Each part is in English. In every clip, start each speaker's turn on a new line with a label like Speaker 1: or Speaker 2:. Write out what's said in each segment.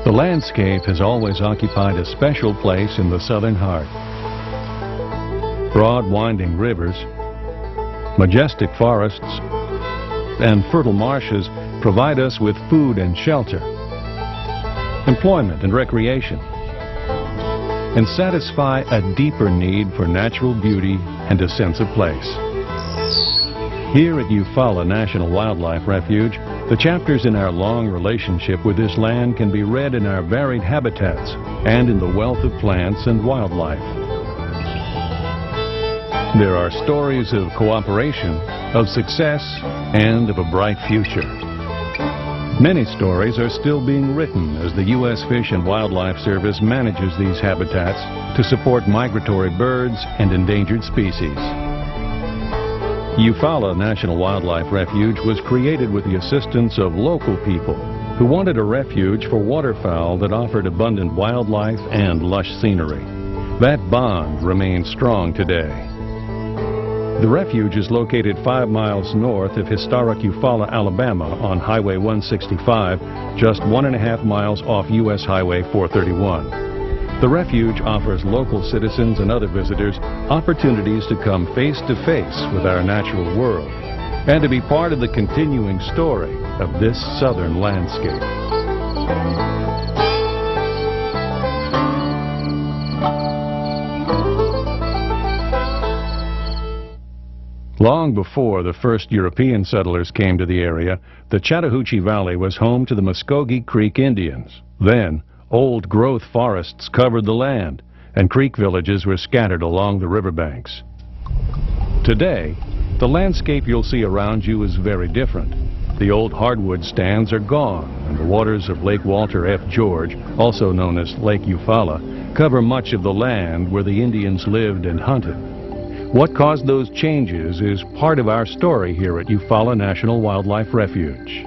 Speaker 1: The landscape has always occupied a special place in the southern heart. Broad winding rivers, majestic forests, and fertile marshes provide us with food and shelter, employment and recreation, and satisfy a deeper need for natural beauty and a sense of place. Here at Eufaula National Wildlife Refuge, the chapters in our long relationship with this land can be read in our varied habitats and in the wealth of plants and wildlife. There are stories of cooperation, of success, and of a bright future. Many stories are still being written as the U.S. Fish and Wildlife Service manages these habitats to support migratory birds and endangered species. Eufaula National Wildlife Refuge was created with the assistance of local people who wanted a refuge for waterfowl that offered abundant wildlife and lush scenery. That bond remains strong today. The refuge is located 5 miles north of historic Eufaula, Alabama on Highway 165, just 1.5 miles off U.S. Highway 431. The refuge offers local citizens and other visitors opportunities to come face to face with our natural world and to be part of the continuing story of this southern landscape. Long before the first European settlers came to the area, the Chattahoochee Valley was home to the Muskogee Creek Indians. Then, old-growth forests covered the land, and creek villages were scattered along the riverbanks. Today, the landscape you'll see around you is very different. The old hardwood stands are gone, and the waters of Lake Walter F. George, also known as Lake Eufaula, cover much of the land where the Indians lived and hunted. What caused those changes is part of our story here at Eufaula National Wildlife Refuge.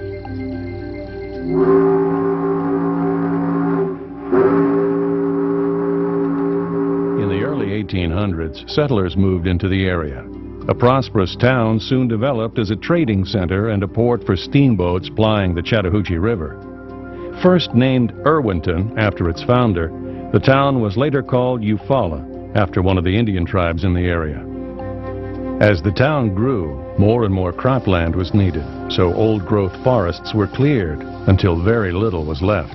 Speaker 1: In the early 1800s, settlers moved into the area. A prosperous town soon developed as a trading center and a port for steamboats plying the Chattahoochee River. First named Irwinton after its founder, the town was later called Eufaula after one of the Indian tribes in the area. As the town grew, more and more cropland was needed, so old-growth forests were cleared until very little was left.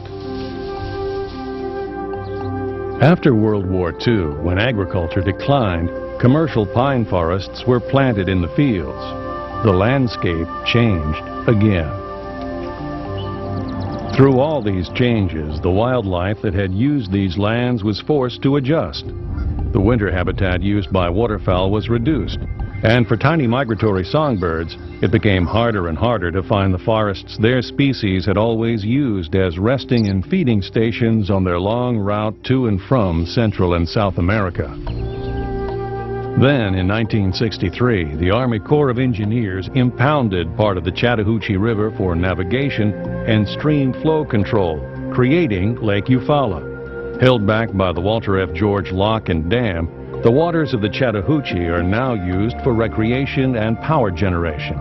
Speaker 1: After World War II, when agriculture declined, commercial pine forests were planted in the fields. The landscape changed again. Through all these changes, the wildlife that had used these lands was forced to adjust. The winter habitat used by waterfowl was reduced, and for tiny migratory songbirds, it became harder and harder to find the forests their species had always used as resting and feeding stations on their long route to and from Central and South America. Then, in 1963, the Army Corps of Engineers impounded part of the Chattahoochee River for navigation and stream flow control, creating Lake Eufaula. Held back by the Walter F. George Lock and Dam, the waters of the Chattahoochee are now used for recreation and power generation.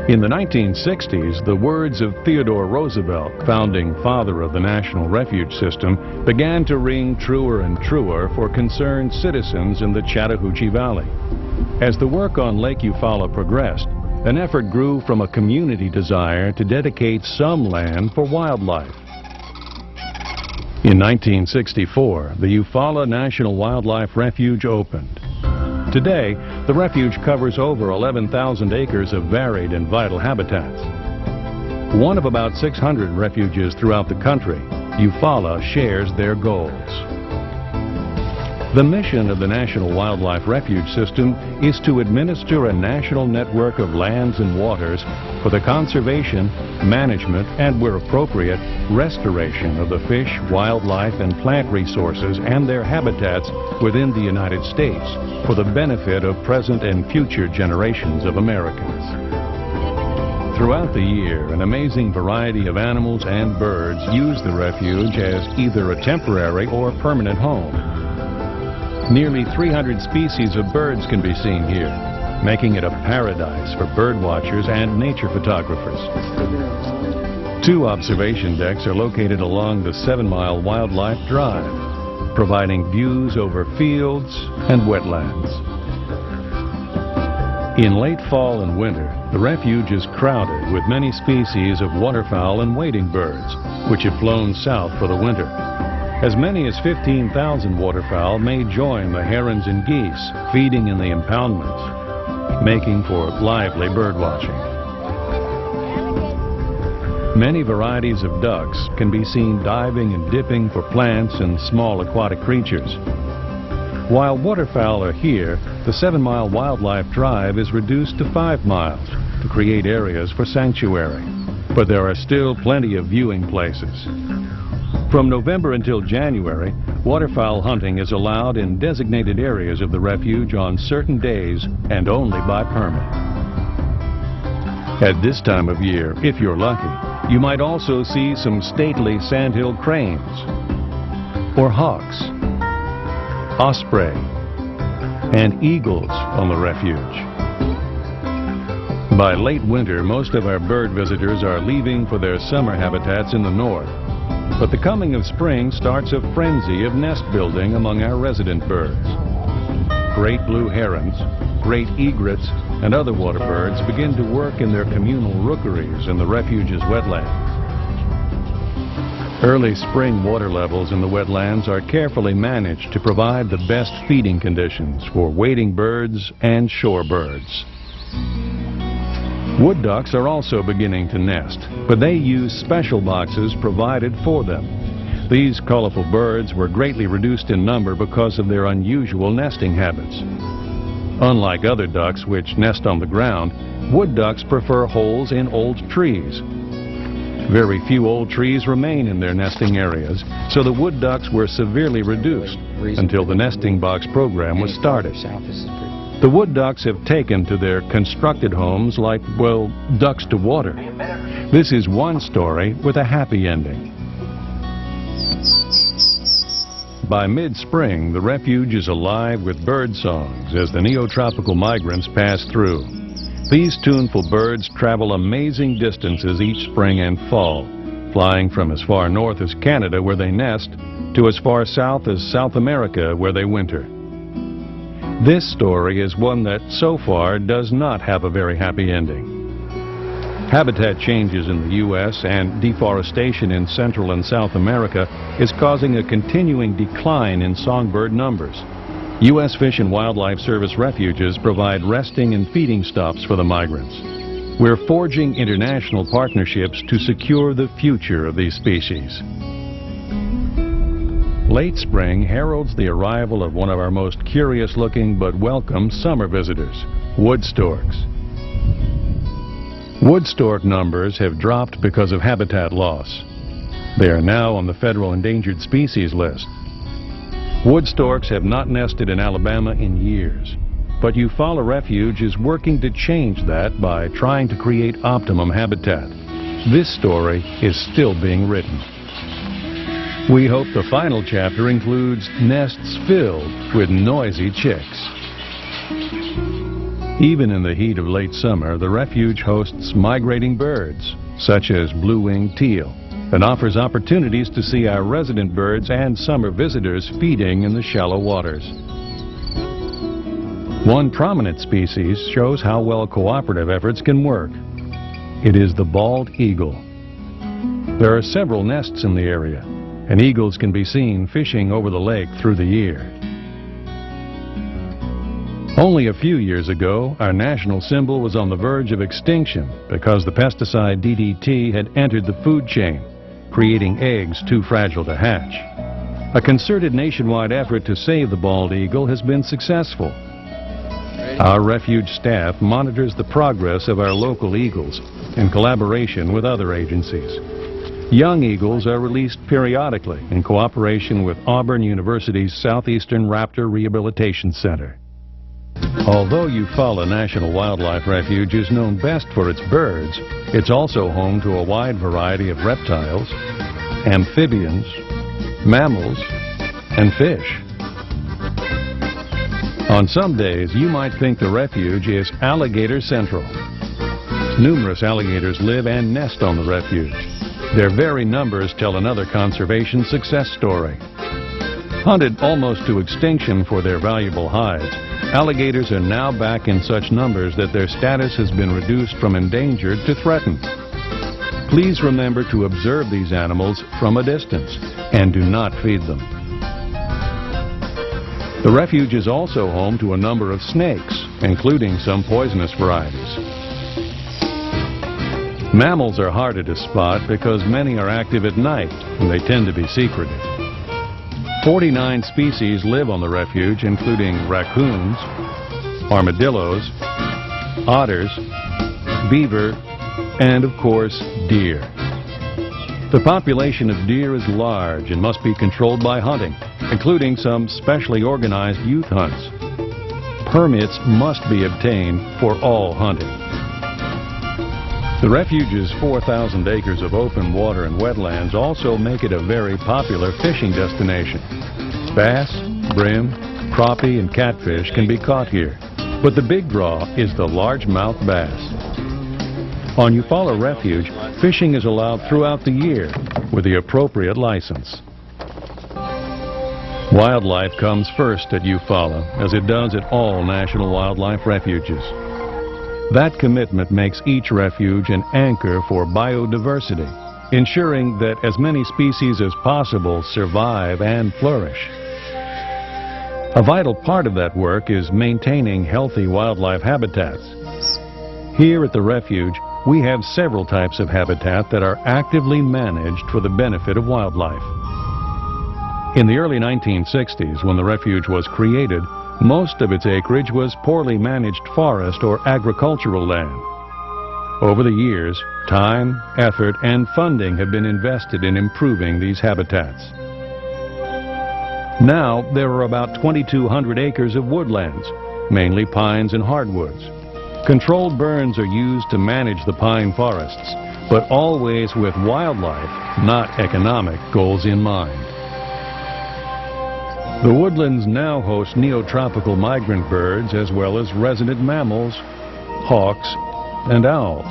Speaker 1: In the 1960s, the words of Theodore Roosevelt, founding father of the National Refuge System, began to ring truer and truer for concerned citizens in the Chattahoochee Valley. As the work on Lake Eufaula progressed, an effort grew from a community desire to dedicate some land for wildlife. In 1964, the Eufaula National Wildlife Refuge opened. Today, the refuge covers over 11,000 acres of varied and vital habitats. One of about 600 refuges throughout the country, Eufaula shares their goals. The mission of the National Wildlife Refuge System is to administer a national network of lands and waters for the conservation, management, and where appropriate, restoration of the fish, wildlife, and plant resources and their habitats within the United States for the benefit of present and future generations of Americans. Throughout the year, an amazing variety of animals and birds use the refuge as either a temporary or permanent home. Nearly 300 species of birds can be seen here, making it a paradise for bird watchers and nature photographers. 2 observation decks are located along the 7-mile Wildlife Drive, providing views over fields and wetlands. In late fall and winter, the refuge is crowded with many species of waterfowl and wading birds, which have flown south for the winter. As many as 15,000 waterfowl may join the herons and geese feeding in the impoundments, making for lively birdwatching. Many varieties of ducks can be seen diving and dipping for plants and small aquatic creatures. While waterfowl are here, the 7-mile Wildlife Drive is reduced to 5 miles to create areas for sanctuary. But there are still plenty of viewing places. From November until January, waterfowl hunting is allowed in designated areas of the refuge on certain days and only by permit. At this time of year, if you're lucky, you might also see some stately sandhill cranes, or hawks, osprey, and eagles on the refuge. By late winter, most of our bird visitors are leaving for their summer habitats in the north. But the coming of spring starts a frenzy of nest building among our resident birds. Great blue herons, great egrets, and other water birds begin to work in their communal rookeries in the refuge's wetlands. Early spring water levels in the wetlands are carefully managed to provide the best feeding conditions for wading birds and shorebirds. Wood ducks are also beginning to nest, but they use special boxes provided for them. These colorful birds were greatly reduced in number because of their unusual nesting habits. Unlike other ducks which nest on the ground, wood ducks prefer holes in old trees. Very few old trees remain in their nesting areas, so the wood ducks were severely reduced until the nesting box program was started. The wood ducks have taken to their constructed homes like, well, ducks to water. This is one story with a happy ending. By mid-spring, the refuge is alive with bird songs as the neotropical migrants pass through. These tuneful birds travel amazing distances each spring and fall, flying from as far north as Canada, where they nest, to as far south as South America, where they winter. This story is one that, so far, does not have a very happy ending. Habitat changes in the U.S. and deforestation in Central and South America is causing a continuing decline in songbird numbers. U.S. Fish and Wildlife Service refuges provide resting and feeding stops for the migrants. We're forging international partnerships to secure the future of these species. Late spring heralds the arrival of one of our most curious-looking but welcome summer visitors, wood storks. Wood stork numbers have dropped because of habitat loss. They are now on the federal endangered species list. Wood storks have not nested in Alabama in years, but Eufaula Refuge is working to change that by trying to create optimum habitat. This story is still being written. We hope the final chapter includes nests filled with noisy chicks. Even in the heat of late summer, the refuge hosts migrating birds, such as blue-winged teal, and offers opportunities to see our resident birds and summer visitors feeding in the shallow waters. One prominent species shows how well cooperative efforts can work. It is the bald eagle. There are several nests in the area, and eagles can be seen fishing over the lake through the year. Only a few years ago, our national symbol was on the verge of extinction because the pesticide DDT had entered the food chain, creating eggs too fragile to hatch. A concerted nationwide effort to save the bald eagle has been successful. Our refuge staff monitors the progress of our local eagles in collaboration with other agencies. Young eagles are released periodically in cooperation with Auburn University's Southeastern Raptor Rehabilitation Center. Although Eufaula National Wildlife Refuge is known best for its birds, it's also home to a wide variety of reptiles, amphibians, mammals, and fish. On some days, you might think the refuge is alligator central. Numerous alligators live and nest on the refuge. Their very numbers tell another conservation success story. Hunted almost to extinction for their valuable hides, alligators are now back in such numbers that their status has been reduced from endangered to threatened. Please remember to observe these animals from a distance and do not feed them. The refuge is also home to a number of snakes, including some poisonous varieties. Mammals are harder to spot because many are active at night and they tend to be secretive. 49 species live on the refuge, including raccoons, armadillos, otters, beaver, and of course, deer. The population of deer is large and must be controlled by hunting, including some specially organized youth hunts. Permits must be obtained for all hunting. The refuge's 4,000 acres of open water and wetlands also make it a very popular fishing destination. Bass, brim, crappie, and catfish can be caught here, but the big draw is the largemouth bass. On Eufaula Refuge, fishing is allowed throughout the year with the appropriate license. Wildlife comes first at Eufaula, as it does at all national wildlife refuges. That commitment makes each refuge an anchor for biodiversity, ensuring that as many species as possible survive and flourish. A vital part of that work is maintaining healthy wildlife habitats. Here at the refuge, we have several types of habitat that are actively managed for the benefit of wildlife. In the early 1960s, when the refuge was created, most of its acreage was poorly managed forest or agricultural land. Over the years, time, effort, and funding have been invested in improving these habitats. Now, there are about 2,200 acres of woodlands, mainly pines and hardwoods. Controlled burns are used to manage the pine forests, but always with wildlife, not economic, goals in mind. The woodlands now host neotropical migrant birds as well as resident mammals, hawks, and owls.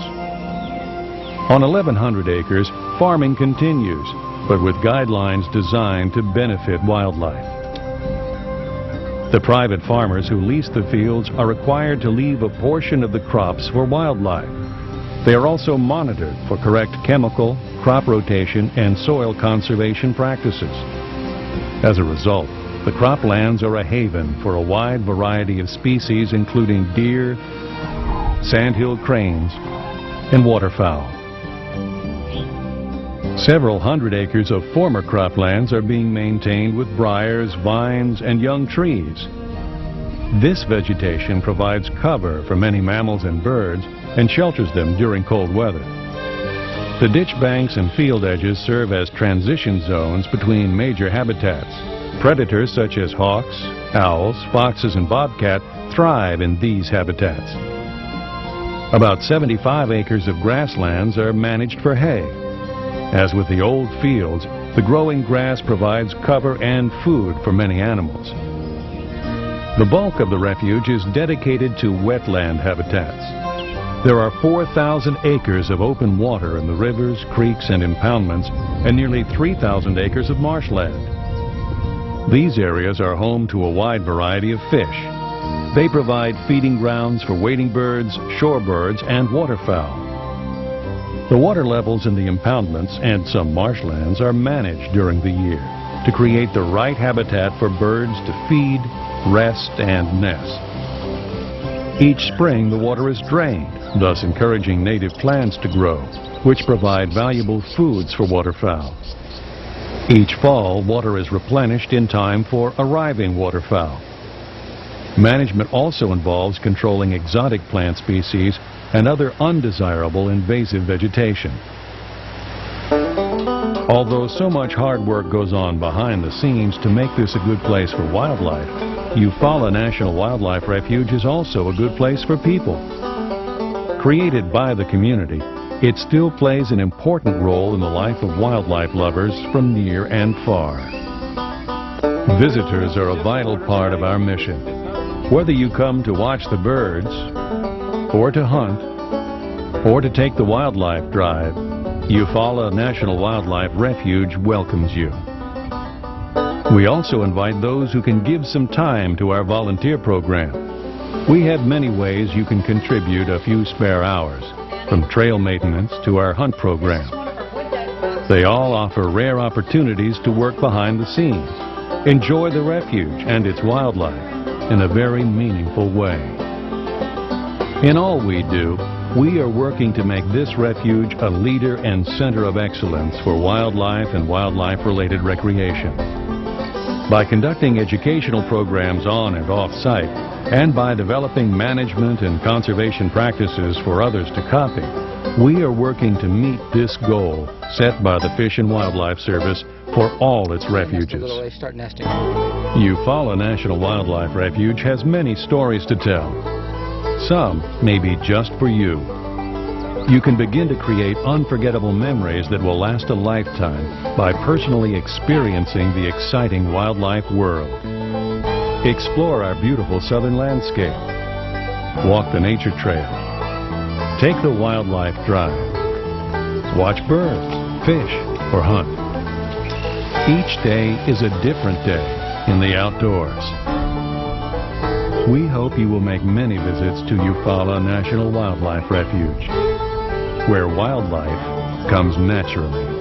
Speaker 1: On 1,100 acres, farming continues, but with guidelines designed to benefit wildlife. The private farmers who lease the fields are required to leave a portion of the crops for wildlife. They are also monitored for correct chemical, crop rotation, and soil conservation practices. As a result, the croplands are a haven for a wide variety of species including deer, sandhill cranes, and waterfowl. Several hundred acres of former croplands are being maintained with briars, vines, and young trees. This vegetation provides cover for many mammals and birds and shelters them during cold weather. The ditch banks and field edges serve as transition zones between major habitats. Predators such as hawks, owls, foxes, and bobcat thrive in these habitats. About 75 acres of grasslands are managed for hay. As with the old fields, the growing grass provides cover and food for many animals. The bulk of the refuge is dedicated to wetland habitats. There are 4,000 acres of open water in the rivers, creeks, and impoundments, and nearly 3,000 acres of marshland. These areas are home to a wide variety of fish. They provide feeding grounds for wading birds, shorebirds, and waterfowl. The water levels in the impoundments and some marshlands are managed during the year to create the right habitat for birds to feed, rest, and nest. Each spring, the water is drained, thus encouraging native plants to grow, which provide valuable foods for waterfowl. Each fall, water is replenished in time for arriving waterfowl. Management also involves controlling exotic plant species and other undesirable invasive vegetation. Although so much hard work goes on behind the scenes to make this a good place for wildlife, Eufaula National Wildlife Refuge is also a good place for people. Created by the community, it still plays an important role in the life of wildlife lovers from near and far. Visitors are a vital part of our mission. Whether you come to watch the birds, or to hunt, or to take the wildlife drive, Eufaula National Wildlife Refuge welcomes you. We also invite those who can give some time to our volunteer program. We have many ways you can contribute a few spare hours, from trail maintenance to our hunt program. They all offer rare opportunities to work behind the scenes, enjoy the refuge and its wildlife in a very meaningful way. In all we do, we are working to make this refuge a leader and center of excellence for wildlife and wildlife-related recreation. By conducting educational programs on and off-site, and by developing management and conservation practices for others to copy, we are working to meet this goal set by the Fish and Wildlife Service for all its refuges. Eufaula National Wildlife Refuge has many stories to tell. Some may be just for you. You can begin to create unforgettable memories that will last a lifetime by personally experiencing the exciting wildlife world. Explore our beautiful southern landscape. Walk the nature trail. Take the wildlife drive. Watch birds, fish, or hunt. Each day is a different day in the outdoors. We hope you will make many visits to Eufaula National Wildlife Refuge, where wildlife comes naturally.